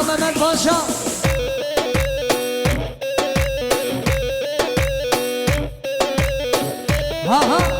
zaman Mehmet Paşa. Ha ha.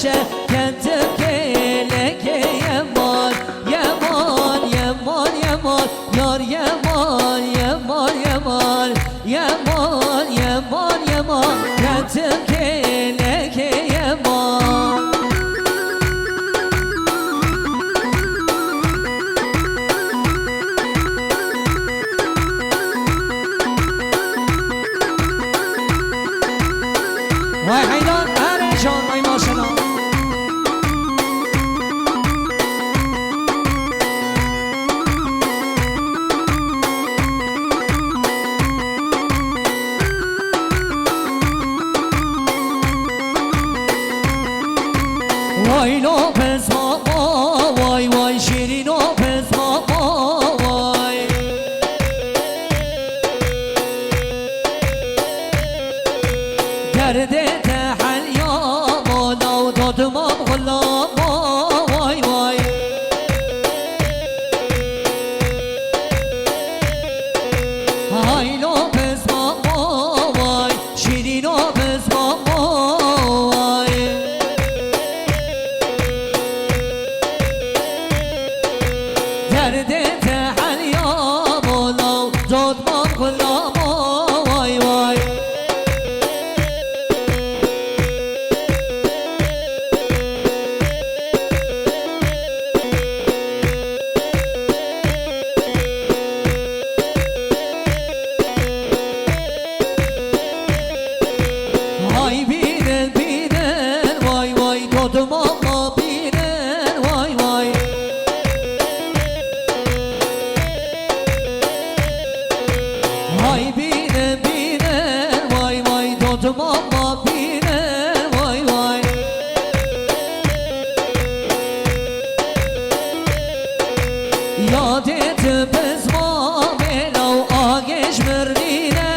شه کتم کلکه یمان یمان یمان یمان یار یمان یمان یمان یمان یمان یمان کتم کلکه یمان وای حیدان جان وای ماشنا وای لوپز بابا وای وای شیرین لوپز بابا وای درد دمام غلام وای وای های لوپز بابا وای شیرین لوپز بابا وای درد تحلیا مولا دمام غلام وای وای Vay binin binin vay vay dodum ama binin vay vay Vay binin binin vay vay dodum ama binin vay vay Yad ettim biz mamelav ağaç merdine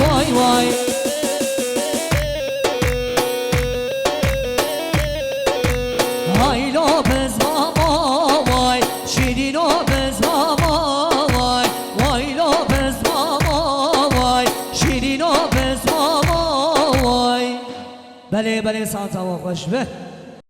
vay vay Vay lopez mama vay şirin lopez mama vay Vay lopez mama vay şirin lopez mama vay بله بله ساعت هوا خوش به